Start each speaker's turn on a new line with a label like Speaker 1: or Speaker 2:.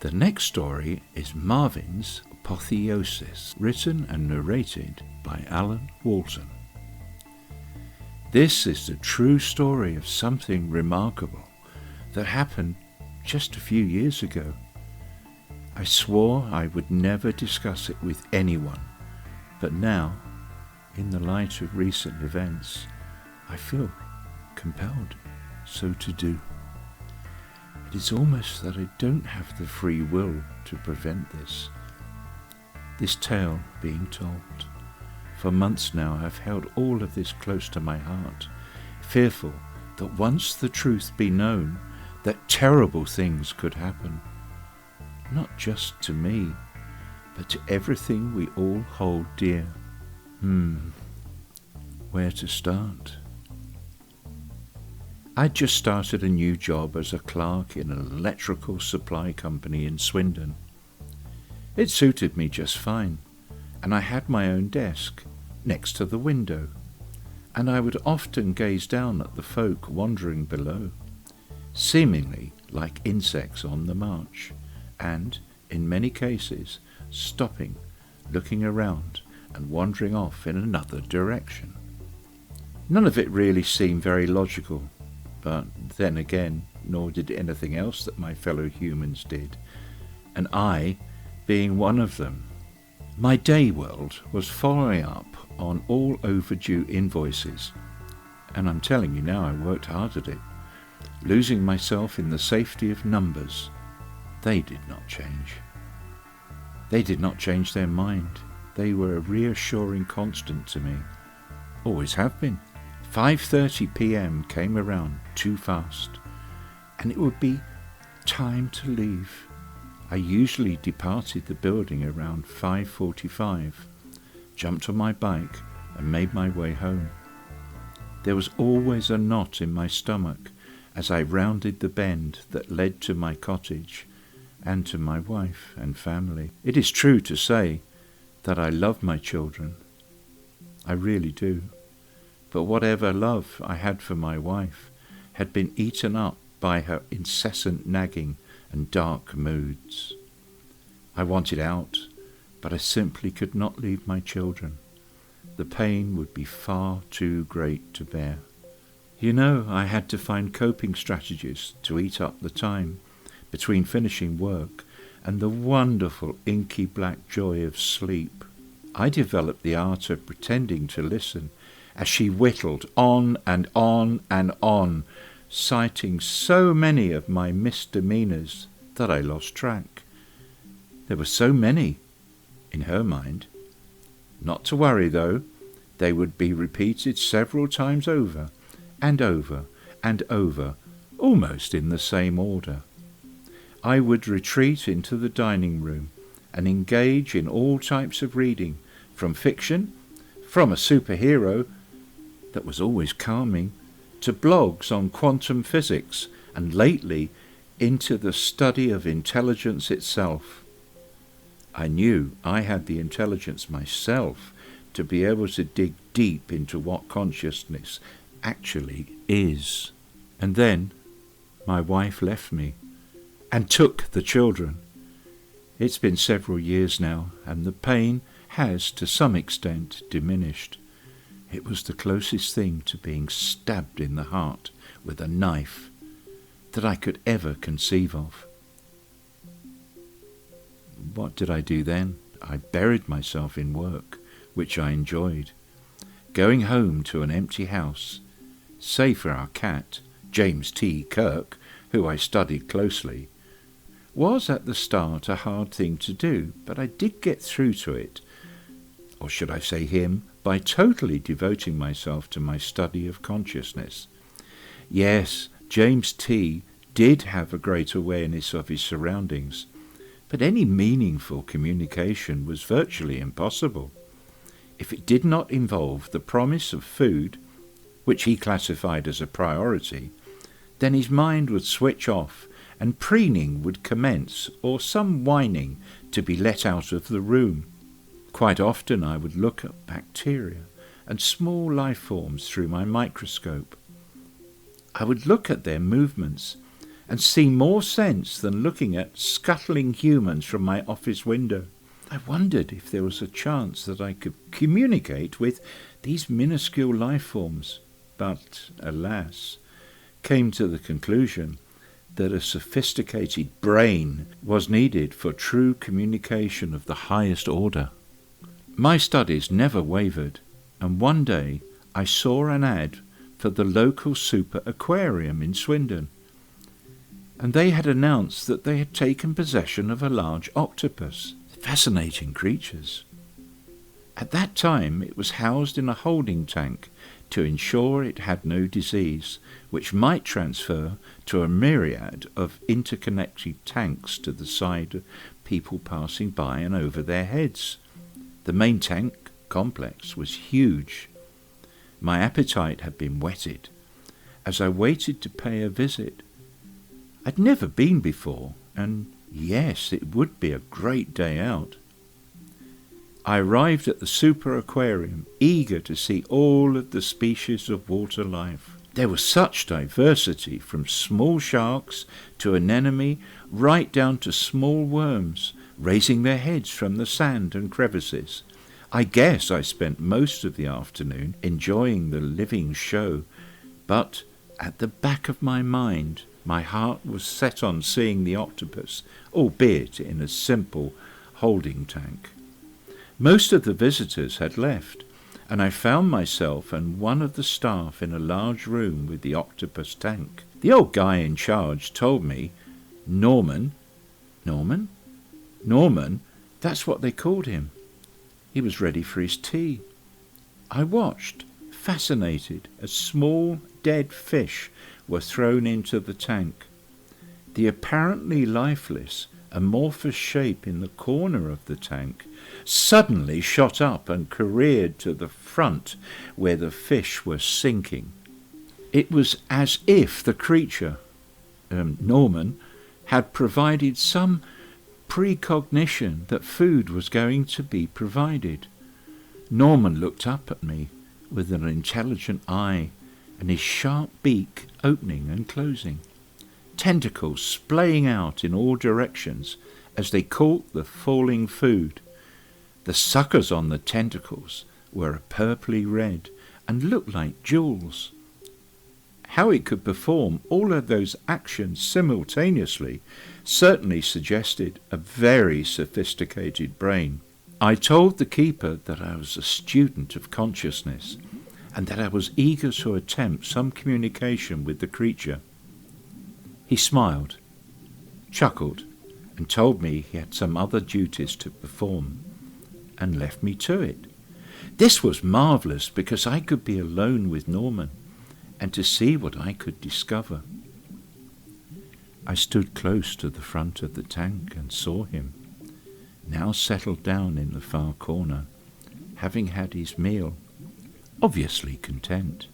Speaker 1: The next story is Marvin's Apotheosis, written and narrated by Alan Walton. This is the true story of something remarkable that happened just a few years ago. I swore I would never discuss it with anyone, but now, in the light of recent events, I feel compelled so to do. It is almost that I don't have the free will to prevent this tale being told. For months now I've held all of this close to my heart, fearful that once the truth be known, that terrible things could happen. Not just to me, but to everything we all hold dear. Where to start? I'd just started a new job as a clerk in an electrical supply company in Swindon. It suited me just fine, and I had my own desk next to the window, and I would often gaze down at the folk wandering below, seemingly like insects on the march, and, in many cases, stopping, looking around, and wandering off in another direction. None of it really seemed very logical, but then again, nor did anything else that my fellow humans did, and I being one of them. My day world was following up on all overdue invoices, and I'm telling you now, I worked hard at it, losing myself in the safety of numbers. They did not change. They did not change their mind. They were a reassuring constant to me. Always have been. 5:30 p.m. came around too fast, and it would be time to leave. I usually departed the building around 5:45, jumped on my bike and made my way home. There was always a knot in my stomach as I rounded the bend that led to my cottage and to my wife and family. It is true to say that I love my children. I really do. But whatever love I had for my wife had been eaten up by her incessant nagging and dark moods. I wanted out, but I simply could not leave my children. The pain would be far too great to bear. You know, I had to find coping strategies to eat up the time between finishing work and the wonderful inky black joy of sleep. I developed the art of pretending to listen as she whittled on and on and on, citing so many of my misdemeanours that I lost track. There were so many, in her mind. Not to worry, though. They would be repeated several times over and over and over, almost in the same order. I would retreat into the dining room and engage in all types of reading, from fiction, from a superhero that was always calming, to blogs on quantum physics, and lately into the study of intelligence itself. I knew I had the intelligence myself to be able to dig deep into what consciousness actually is. And then my wife left me and took the children. It's been several years now, and the pain has to some extent diminished. It was the closest thing to being stabbed in the heart with a knife that I could ever conceive of. What did I do then? I buried myself in work, which I enjoyed. Going home to an empty house, save for our cat, James T. Kirk, who I studied closely, was at the start a hard thing to do, but I did get through to it, or should I say him, by totally devoting myself to my study of consciousness. Yes, James T. did have a great awareness of his surroundings, but any meaningful communication was virtually impossible. If it did not involve the promise of food, which he classified as a priority, then his mind would switch off and preening would commence, or some whining to be let out of the room. Quite often I would look at bacteria and small life forms through my microscope. I would look at their movements and see more sense than looking at scuttling humans from my office window. I wondered if there was a chance that I could communicate with these minuscule life forms, but, alas, came to the conclusion that a sophisticated brain was needed for true communication of the highest order. My studies never wavered, and one day I saw an ad for the local super aquarium in Swindon, and they had announced that they had taken possession of a large octopus. Fascinating creatures. At that time it was housed in a holding tank to ensure it had no disease, which might transfer to a myriad of interconnected tanks to the side of people passing by and over their heads. The main tank complex was huge. My appetite had been whetted as I waited to pay a visit. I'd never been before, and yes, it would be a great day out. I arrived at the super aquarium, eager to see all of the species of water life. There was such diversity, from small sharks to anemone, right down to small worms, raising their heads from the sand and crevices. I guess I spent most of the afternoon enjoying the living show, but at the back of my mind, my heart was set on seeing the octopus, albeit in a simple holding tank. Most of the visitors had left, and I found myself and one of the staff in a large room with the octopus tank. The old guy in charge told me, Norman, that's what they called him. He was ready for his tea. I watched, fascinated, as small dead fish were thrown into the tank. The apparently lifeless, amorphous shape in the corner of the tank suddenly shot up and careered to the front where the fish were sinking. It was as if the creature, Norman, had provided some precognition that food was going to be provided. Norman looked up at me with an intelligent eye and his sharp beak opening and closing, tentacles splaying out in all directions as they caught the falling food. The suckers on the tentacles were purpley red and looked like jewels. How it could perform all of those actions simultaneously certainly suggested a very sophisticated brain. I told the keeper that I was a student of consciousness and that I was eager to attempt some communication with the creature. He smiled, chuckled, and told me he had some other duties to perform, and left me to it. This was marvellous because I could be alone with Norman and to see what I could discover. I stood close to the front of the tank and saw him, now settled down in the far corner, having had his meal, obviously content.